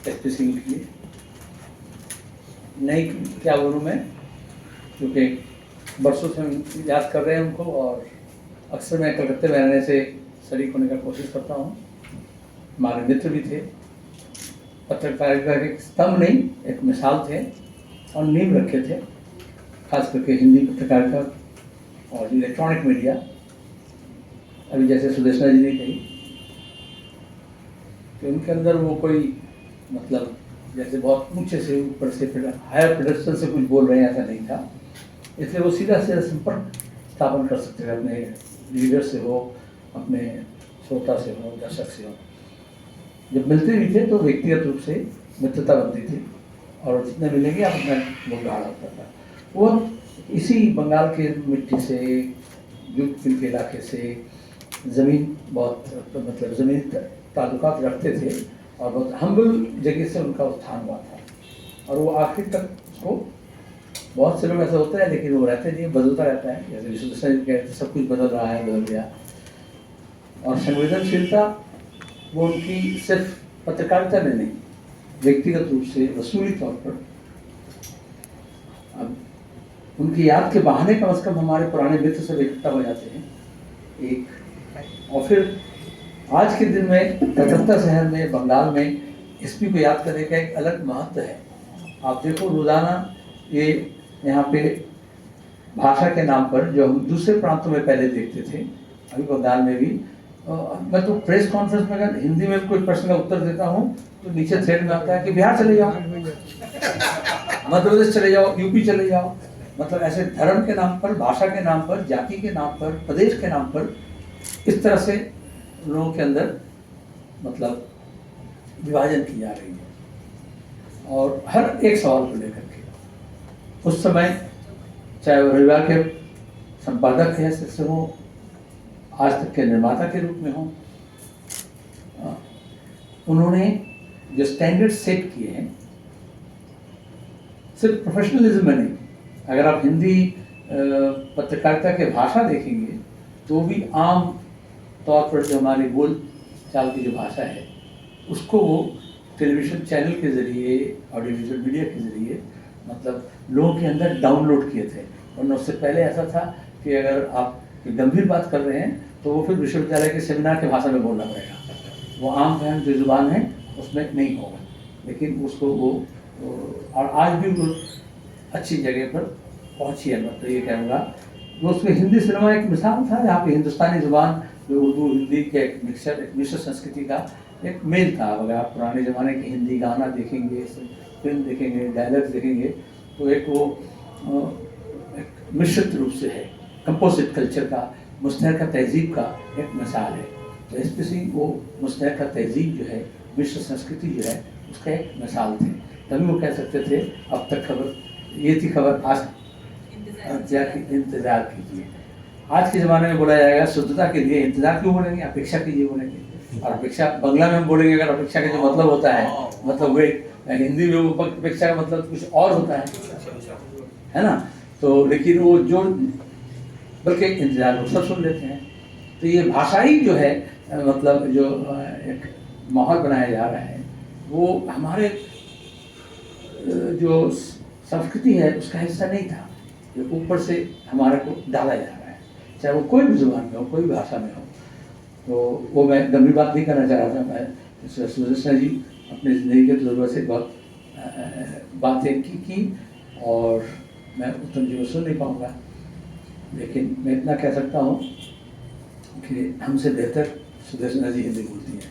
SP Singh के लिए। नहीं क्या बोलूँ मैं, क्योंकि बरसों से हम याद कर रहे हैं उनको, और अक्सर मैं कलकत्ते में रहने से शरीक होने का कोशिश करता हूँ। हमारे मित्र भी थे, पत्रकारिता के स्तंभ नहीं, एक मिसाल थे और नींव रखे थे, खास करके हिंदी पत्रकारिता और इलेक्ट्रॉनिक मीडिया। अभी जैसे सुदेशना जी ने कही कि उनके अंदर वो कोई मतलब जैसे बहुत ऊंचे से ऊपर से हायर पेडेस्टल से कुछ बोल रहे हैं, ऐसा नहीं था। इसलिए वो सीधा सीधा संपर्क स्थापन कर सकते थे अपने लीडर से हो, अपने श्रोता से हो, दर्शक से हो। जब मिलते भी थे तो व्यक्तिगत रूप से मित्रता बनती थी, और जितने मिलेंगे आप अपना मुँह गाढ़ा होता था। वो इसी बंगाल के मिट्टी से, युद्ध के इलाके से, ज़मीन बहुत मतलब ज़मीन ताल्लुकात रखते थे, और बहुत हम्बल जगह से उनका उत्थान हुआ था। और वो आखिर तक उसको, बहुत से लोग ऐसा होता है लेकिन वो रहते नहीं, बदलता रहता है। जैसे विश्वदर्शन जी कहते हैं सब कुछ बदल रहा है, बदल गया। और संवेदनशीलता वो उनकी सिर्फ पत्रकारिता में नहीं, व्यक्तिगत रूप से वसूली तौर पर। अब उनकी याद के बहाने कम से कम हमारे पुराने मित्र सब इकट्ठा हो जाते हैं एक, और फिर आज के दिन में कलकत्ता शहर में, बंगाल में एसपी को याद करने का एक अलग महत्व है। आप देखो रोज़ाना ये यहाँ पे भाषा के नाम पर, जो हम दूसरे प्रांतों में पहले देखते थे, अभी बंगाल में भी, मैं तो प्रेस कॉन्फ्रेंस में अगर हिंदी में कोई प्रश्न का उत्तर देता हूँ तो नीचे थ्रेड में आता है कि बिहार चले जाओ, मध्य प्रदेश चले जाओ, यूपी चले जाओ। मतलब ऐसे धर्म के नाम पर, भाषा के नाम पर, जाति के नाम पर, प्रदेश के नाम पर इस तरह से लोगों के अंदर मतलब विभाजन की जा रही है। और हर एक सवाल को लेकर के उस समय, चाहे वो रविवार के संपादक है से हो, आज तक के निर्माता के रूप में हो, उन्होंने जो स्टैंडर्ड सेट किए हैं, सिर्फ प्रोफेशनलिज्म में नहीं, अगर आप हिंदी पत्रकारिता के भाषा देखेंगे तो भी आम तौर पर जो हमारी बोल चाल की जो भाषा है उसको वो टेलीविज़न चैनल के ज़रिए, ऑडियो विजुअल मीडिया के ज़रिए मतलब लोगों के अंदर डाउनलोड किए थे। और उससे पहले ऐसा था कि अगर आप गंभीर बात कर रहे हैं तो वो फिर विश्वविद्यालय के सेमिनार के भाषा में बोलना पड़ेगा, वो आम फहम जो जुबान है उसमें नहीं होगा। लेकिन उसको वो और आज भी वो अच्छी जगह पर पहुंची है। मैं तो ये कहूँगा वो उसमें हिंदी सिनेमा एक मिसाल था जहाँ पे हिंदुस्तानी जुबान जो उर्दू हिंदी के एक मिश्र संस्कृति का एक मेल था। अगर आप पुराने ज़माने के हिंदी गाना देखेंगे, फिल्म देखेंगे, डायलॉग्स देखेंगे तो एक वो एक मिश्रित रूप से है, कंपोजिट कल्चर का, मुस्तहर तहजीब का एक मिसाल है। तो एसपी सिंह वो मुस्तहर तहजीब जो है, मिश्र संस्कृति जो है, उसका एक मिसाल थे। तभी वो कह सकते थे अब तक खबर ये थी, खबर आज इंतजार कीजिए। आज के ज़माने में बोला जाएगा शुद्धता के लिए इंतजार क्यों बोलेंगे, अपेक्षा कीजिए बोलेंगे। और अपेक्षा बंगला में हम बोलेंगे अगर अपेक्षा का जो मतलब होता है, मतलब वे हिंदी में अपेक्षा का मतलब कुछ और होता है ना। तो लेकिन वो जो बल्कि इंतजार वो सब सुन लेते हैं। तो ये भाषाई जो है मतलब जो एक माहौल बनाया जा रहा है वो हमारे जो संस्कृति है उसका हिस्सा नहीं था, जो ऊपर से हमारे को डाला जा रहा है, चाहे वो कोई भी जुबान में हो, कोई भाषा में हो। तो वो मैं गंभीर बात नहीं करना चाह रहा था। मैं सुदेशना जी अपनी ज़िंदगी के तजुर्बे से बहुत बातें की और मैं उत्तम जी को सुन नहीं पाऊँगा, लेकिन मैं इतना कह सकता हूँ कि हमसे बेहतर सुदेशना जी हिंदी बोलती हैं।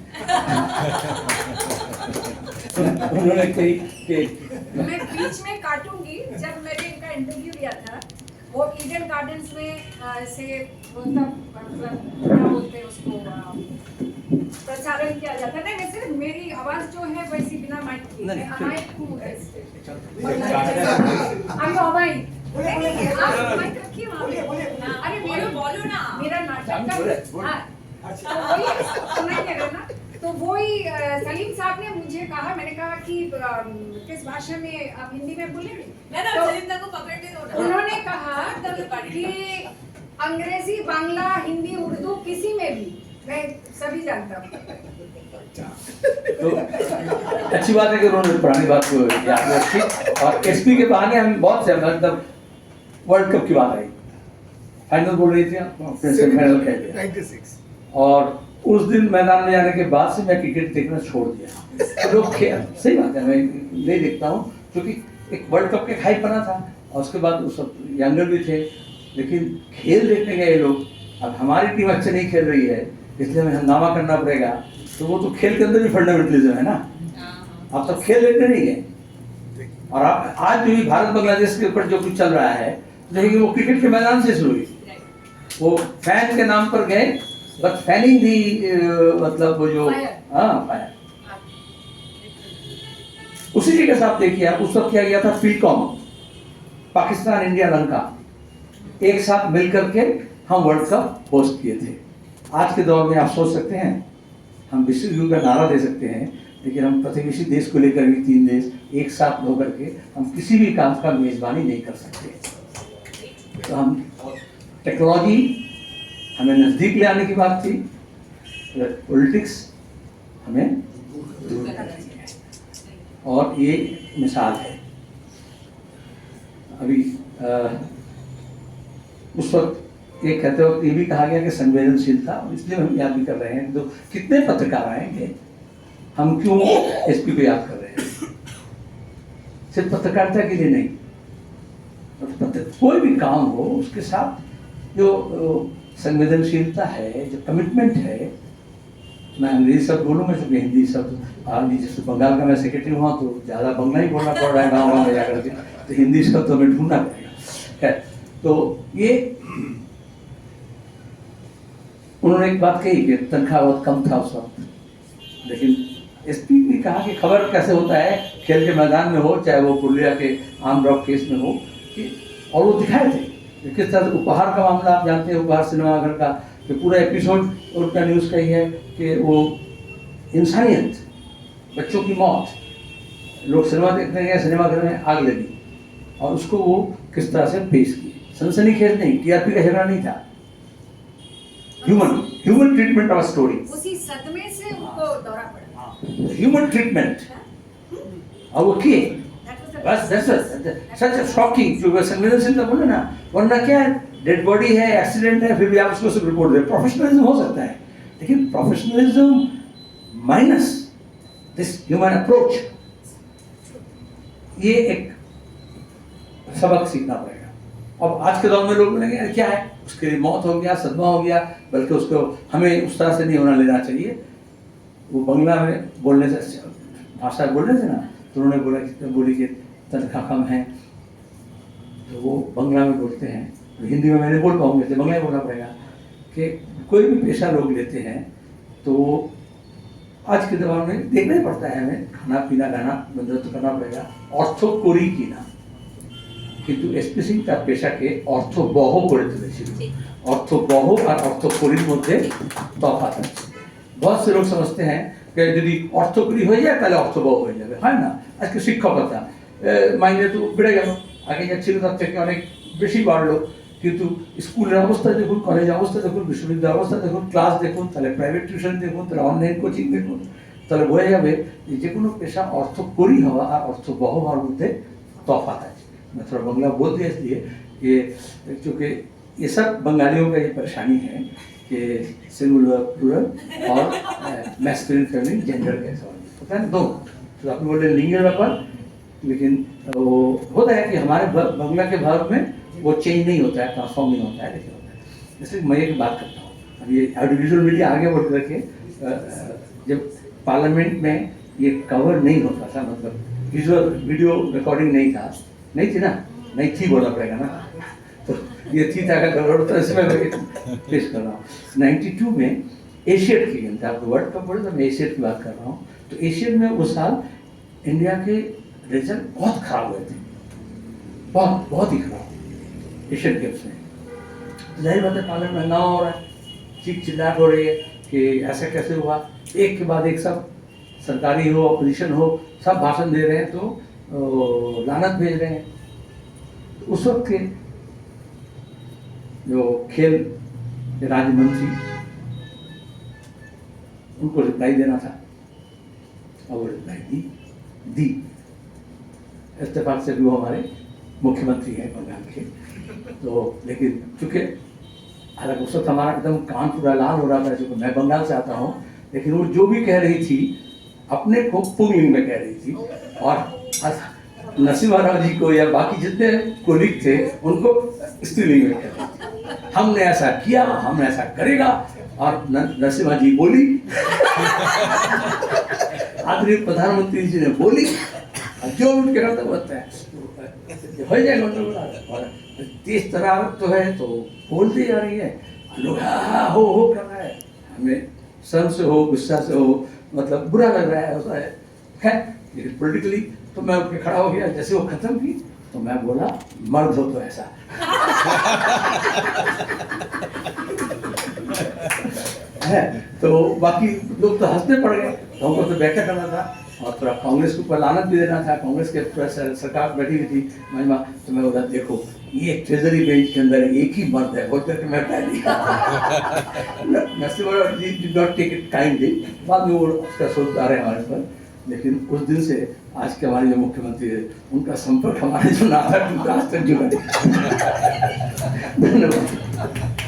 उन्होंने कही कि मैं बीच में काटूंगी, जब मैंने इनका इंटरव्यू लिया था वो ईडन गार्डन्स में से क्या बोलते हैं उसको प्रचारण किया जाता है। नहीं वैसे मेरी आवाज जो है वैसी बिना माइक की है, अमाइक हूँ ऐसे। अभी अमाइक आप माइक रखिए वहाँ पे। अरे मेरा बोलो ना, मेरा नाटक का तो वही सुनाइएगा ना। तो वही सलीम साहब ने मुझे कहा, मैंने कहा कि किस भाषा में आप हिंदी में बोलेंगे, तो सलीम साहब को पकड़ के दो। उन्होंने कहा कि अंग्रेजी, बांग्ला, हिंदी, उर्दू किसी में भी, मैं सभी जानता हूँ। अच्छी बात है कि उन्होंने पुरानी बात को याद रखी। और एसपी के बहाने हम बहुत से मतलब वर्ल्ड कप की बात आई, फाइनल बोल रही थी फाइनल कह दिया 96 और उस दिन मैदान में जाने के बाद से मैं क्रिकेट देखना छोड़ दिया। लोग खेल, सही बात है, मैं नहीं देखता हूँ क्योंकि एक वर्ल्ड कप के हाइप बना था और उसके बाद वो सब यंगर भी थे, लेकिन खेल देखने गए लोग। अब हमारी टीम अच्छे नहीं खेल रही है इसलिए हमें हंगामा करना पड़ेगा, तो वो तो खेल के अंदर भी फंडामेंटलिज्म है ना। आप तो खेल देखने नहीं गए। और आप आज जो भी भारत बांग्लादेश के ऊपर जो कुछ चल रहा है देखिए वो क्रिकेट के मैदान से शुरू हुई। वो फैन के नाम पर गए बट फैनिंग भी मतलब वो जो फायर उसी जगह से आप देखिए, आप उस वक्त किया गया था पीकॉम, पाकिस्तान इंडिया लंका एक साथ मिलकर के हम वर्ल्ड कप होस्ट किए थे। आज के दौर में आप सोच सकते हैं हम विश्व युद्ध का नारा दे सकते हैं, लेकिन हम प्रतिवेशी देश को लेकर भी 3 देश एक साथ होकर के हम किसी भी काम का मेजबानी नहीं कर सकते। तो हम टेक्नोलॉजी हमें नज़दीक ले आने की बात थी, पॉलिटिक्स हमें दूर कर रही है। और ये मिसाल है अभी उस वक्त ये कहते वक्त ये भी कहा गया कि संवेदनशीलता, इसलिए हम याद भी कर रहे हैं। तो कितने पत्रकार आएंगे, हम क्यों एसपी को याद कर रहे हैं? सिर्फ पत्रकारिता के लिए नहीं, कोई भी काम हो उसके साथ जो संवेदनशीलता है, जो कमिटमेंट है। मैं अंग्रेजी शब्द बोलूँगा क्योंकि हिंदी शब्द आदमी, जैसे बंगाल का मैं सेक्रेटरी हुआ तो ज़्यादा बंगला ही बोलना पड़ रहा है गाँव में जाकर के, तो हिंदी शब्द तो हमें ढूंढना पड़ेगा। तो ये उन्होंने एक बात कही कि तनख्वाह बहुत कम था उस वक्त, लेकिन एसपी ने कहा कि खबर कैसे होता है खेल के मैदान में हो, चाहे वो पुरुलिया के आर्म रॉब केस में हो, कि और वो दिखाए थे किस तरह से उपहार का मामला, आप जानते हैं उपहार सिनेमा घर का कि पूरा एपिसोड उनका न्यूज़ का ही है कि वो इंसानियत, बच्चों की मौत, लोग सिनेमा देखने गए, सिनेमा घर में आग लगी और उसको वो किस तरह से पेश किए। सनसनीखेज नहीं, टीआरपी का झगड़ा नहीं था, ह्यूमन ट्रीटमेंट ऑफ स्टोरी। उसी सदमे से उनको दौरा पड़ा, ह्यूमन ट्रीटमेंट और वो किए बस। सच शॉकिंग जो संवेदनशीलता बोले ना, वरना क्या है, डेड बॉडी है, एक्सीडेंट है, फिर भी आप उसको सिर्फ रिपोर्ट दें। प्रोफेशनलिज्म हो सकता है, लेकिन professionalism minus this human approach, ये एक सबक सीखना पड़ेगा। अब आज के दौर में लोग बोलेंगे यार क्या है, उसके लिए मौत हो गया, सदमा हो गया, बल्कि उसको हमें उस तरह से नहीं होना लेना चाहिए। वो बंगला में बोलने से, भाषा बोलने से ना, तो उन्होंने बोली कि तनख्वाह कम है, तो वो बंगला में बोलते हैं, तो हिंदी में मैंने बोल पाऊंगे तो बंगला में बोलना पड़ेगा कि कोई भी पेशा लोग लेते हैं तो आज के दौर में देखना ही पड़ता है, हमें खाना पीना गाना बंद तो करना पड़ेगा, অর্থকরী কিনা। কিন্তু এসপি সিং তার পেশাকে অর্থবহ করে তুলেছিল। অর্থবহ আর অর্থকরীর মধ্যে তফাৎ আছে। बहुत से लोग समझते हैं कि यदि অর্থকরী হয়ে যায় তাহলে অর্থবহ হয়ে যাবে, হয় না। আজকে শিক্ষকতা মাইনে তো বেড়ে গেল, আগে যা ছিল তার থেকে অনেক বেশি বাড়লো, কিন্তু স্কুলের অবস্থা দেখুন, কলেজের অবস্থা দেখুন, বিশ্ববিদ্যালয়ের অবস্থা দেখুন, ক্লাস দেখুন, তাহলে প্রাইভেট টিউশন দেখুন, তাহলে অনলাইন কোচিং দেখুন, তাহলে বোঝা যাবে যে কোনো পেশা অর্থকরী হওয়া আর অর্থবহ হওয়ার মধ্যে তফাৎ আছে। मैं थोड़ा बंगला बोल दिया इसलिए कि क्योंकि ये सब बंगालियों का ये परेशानी है कि सिंगुलर प्लूरल और मैस्कुलिन फेमिनिन जेंडर के सवाल पता है दो, तो आपने बोले लिंग व्यापार, लेकिन वो होता है कि हमारे बंगला के भाग में वो चेंज नहीं होता है, ट्रांसफॉर्म नहीं होता है, लेकिन होता है। जैसे मैं एक बात करता हूँ, अब ये ऑडियोविजुअल मीडिया आगे बढ़ करके जब पार्लियामेंट में ये कवर नहीं होता था, मतलब विजुअल वीडियो रिकॉर्डिंग नहीं थी ना, नहीं थी बोलना पड़ेगा ना, तो ये थी था का गड़बड़ होता है, इसमें मैं पेश कर रहा हूँ। 92 में एशियड की गेम था, आपको वर्ल्ड कप बोले तो मैं एशियड की बात कर रहा हूँ। तो एशियड में उस साल इंडिया के रिजल्ट बहुत खराब हुए थे, बहुत ही खराब एशियड गेम्स में। तो जाहिर बात है पार्लियामेंट में हंगामा हो रहा है, चीख चिल्लाहट हो रही है कि ऐसा कैसे हुआ, एक के बाद एक सब सरकारी हो अपोजिशन हो सब भाषण दे रहे हैं, तो लानत भेज रहे हैं। तो उस वक्त के जो खेल के राज्य मंत्री, उनको रिप्लाई देना था और वो रिप्लाई दी। दी। इत्तेफाक से भी वो हमारे मुख्यमंत्री हैं बंगाल के। तो लेकिन चूँकि हालांकि उस वक्त हमारा एकदम कान पूरा लाल हो रहा था, जो मैं बंगाल से आता हूँ, लेकिन वो जो भी कह रही थी अपने को पुंगलिंग में कह रही थी, और नरसिम्हा राव जी को या बाकी जितने कोलीग थे उनको स्त्रीलिंग में कह रही थी। हमने ऐसा किया, हमने ऐसा करेगा, और नरसिम्हा जी बोली आदरणीय प्रधानमंत्री जी ने बोली, जो उठ के रहता होता है हो जाएगा। और तेज तरार तो है तो बोलती जा रही है, लोग हा हो कर रहा है, हमें शर्म से हो, गुस्सा से हो, मतलब बुरा लग रहा है, होता है। खैर लेकिन पोलिटिकली तो मैं उठ के खड़ा हो गया। जैसे वो खत्म की तो मैं बोला, मर्द हो तो ऐसा है। तो बाकी लोग तो हंसने पड़ गए, तो हमको तो बैठा करना था और थोड़ा कांग्रेस को लानत भी देना था। कांग्रेस के सरकार बैठी हुई थी महिमा, तो मैं बोला देखो ये ट्रेजरी बेंच के अंदर एक ही मर्द है, बोल करके मैं कह दिया। Narasimha Rao ji did not take it kindly, बाद में वो उसका सोच आ रहे हैं हमारे पर। लेकिन उस दिन से आज के हमारे जो मुख्यमंत्री है उनका संपर्क हमारे जो नाता टूटा आज तक जुड़ा है। धन्यवाद।